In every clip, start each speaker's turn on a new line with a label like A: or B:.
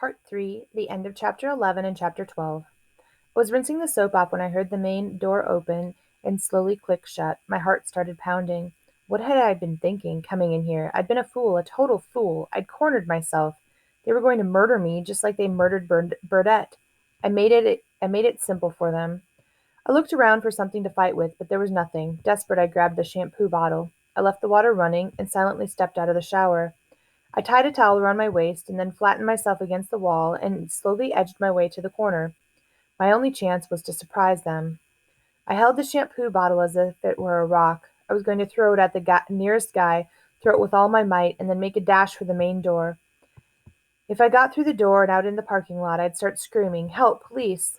A: Part 3, the end of Chapter 11 and Chapter 12. I was rinsing the soap off when I heard the main door open and slowly click shut. My heart started pounding. What had I been thinking, coming in here? I'd been a fool, a total fool. I'd cornered myself. They were going to murder me, just like they murdered Burdette. I made it simple for them. I looked around for something to fight with, but there was nothing. Desperate, I grabbed the shampoo bottle. I left the water running and silently stepped out of the shower. I tied a towel around my waist and then flattened myself against the wall and slowly edged my way to the corner. My only chance was to surprise them. I held the shampoo bottle as if it were a rock. I was going to throw it at the nearest guy, throw it with all my might, and then make a dash for the main door. If I got through the door and out in the parking lot, I'd start screaming, "Help, police!"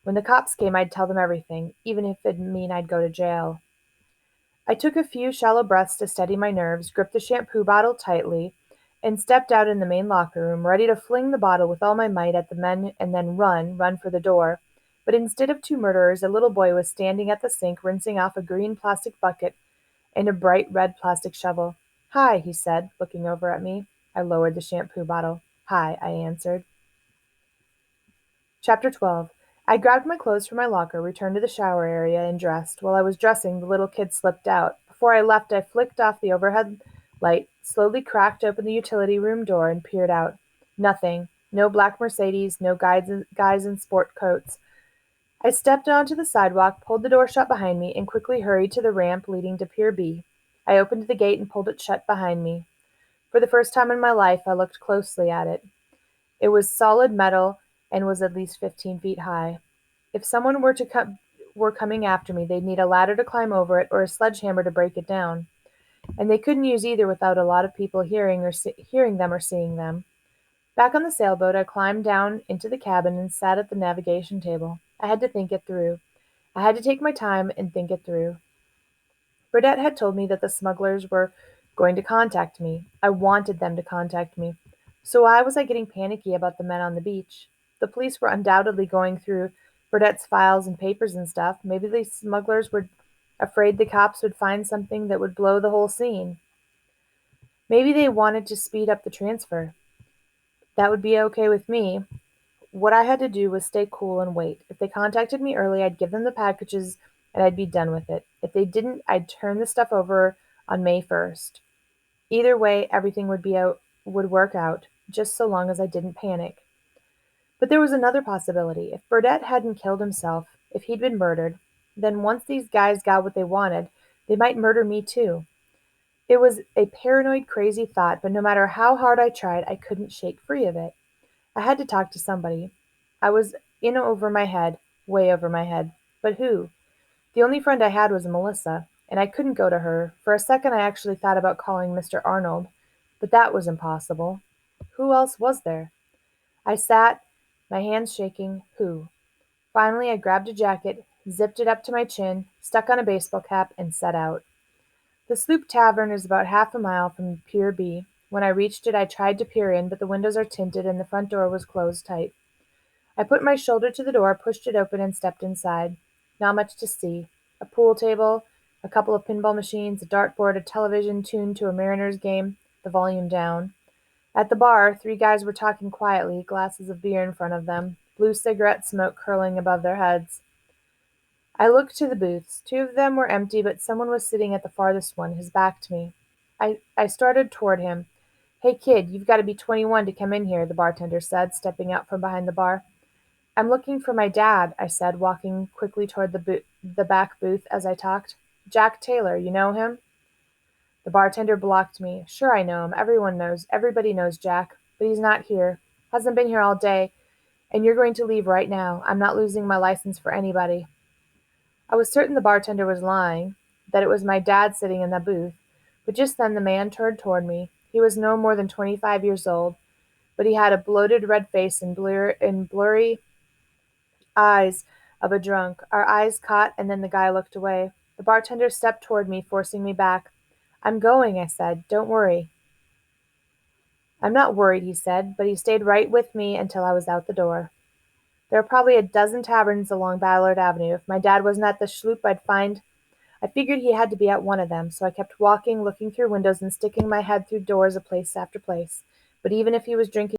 A: When the cops came, I'd tell them everything, even if it'd mean I'd go to jail. I took a few shallow breaths to steady my nerves, gripped the shampoo bottle tightly, and stepped out in the main locker room, ready to fling the bottle with all my might at the men and then run for the door. But instead of two murderers, a little boy was standing at the sink, rinsing off a green plastic bucket and a bright red plastic shovel. "Hi," he said, looking over at me. I lowered the shampoo bottle. "Hi," I answered. Chapter 12. I grabbed my clothes from my locker, returned to the shower area, and dressed. While I was dressing, the little kid slipped out. Before I left, I flicked off the overhead light, slowly cracked open the utility room door, and peered out. Nothing. No black Mercedes, no guys in sport coats. I stepped onto the sidewalk, pulled the door shut behind me, and quickly hurried to the ramp leading to Pier B. I opened the gate and pulled it shut behind me. For the first time in my life, I looked closely at it. It was solid metal and was at least 15 feet high. If someone were coming after me, they'd need a ladder to climb over it or a sledgehammer to break it down, and they couldn't use either without a lot of people hearing them or seeing them. Back on the sailboat, I climbed down into the cabin and sat at the navigation table. I had to think it through. I had to take my time and think it through. Burdette had told me that the smugglers were going to contact me. I wanted them to contact me. So why was I getting panicky about the men on the beach? The police were undoubtedly going through Burdette's files and papers and stuff. Maybe the smugglers were afraid the cops would find something that would blow the whole scene. Maybe they wanted to speed up the transfer. That would be okay with me. What I had to do was stay cool and wait. If they contacted me early, I'd give them the packages and I'd be done with it. If they didn't, I'd turn the stuff over on May 1st. Either way, everything would work out, just so long as I didn't panic. But there was another possibility. If Burdette hadn't killed himself, if he'd been murdered, then once these guys got what they wanted, they might murder me too. It was a paranoid, crazy thought, but no matter how hard I tried, I couldn't shake free of it. I had to talk to somebody. I was in over my head, way over my head. But who? The only friend I had was Melissa, and I couldn't go to her. For a second, I actually thought about calling Mr. Arnold, but that was impossible. Who else was there? I sat, my hands shaking. Who? Finally, I grabbed a jacket, zipped it up to my chin, stuck on a baseball cap, and set out. The Sloop Tavern is about half a mile from Pier B. When I reached it, I tried to peer in, but the windows are tinted and the front door was closed tight. I put my shoulder to the door, pushed it open, and stepped inside. Not much to see. A pool table, a couple of pinball machines, a dartboard, a television tuned to a Mariners game, the volume down. At the bar, three guys were talking quietly, glasses of beer in front of them, blue cigarette smoke curling above their heads. I looked to the booths. Two of them were empty, but someone was sitting at the farthest one, his back to me. I started toward him. "Hey, kid, you've got to be 21 to come in here," the bartender said, stepping out from behind the bar. "I'm looking for my dad," I said, walking quickly toward the back booth as I talked. "Jack Taylor, you know him?" The bartender blocked me. "Sure I know him. Everybody knows Jack. But he's not here. Hasn't been here all day. And you're going to leave right now. I'm not losing my license for anybody." I was certain the bartender was lying, that it was my dad sitting in the booth. But just then the man turned toward me. He was no more than 25 years old, but he had a bloated red face and blurry eyes of a drunk. Our eyes caught, and then the guy looked away. The bartender stepped toward me, forcing me back. "I'm going," I said. "Don't worry." "I'm not worried," he said, but he stayed right with me until I was out the door. There are probably a dozen taverns along Ballard Avenue. If my dad wasn't at the sloop, I figured he had to be at one of them, so I kept walking, looking through windows and sticking my head through doors of place after place. But even if he was drinking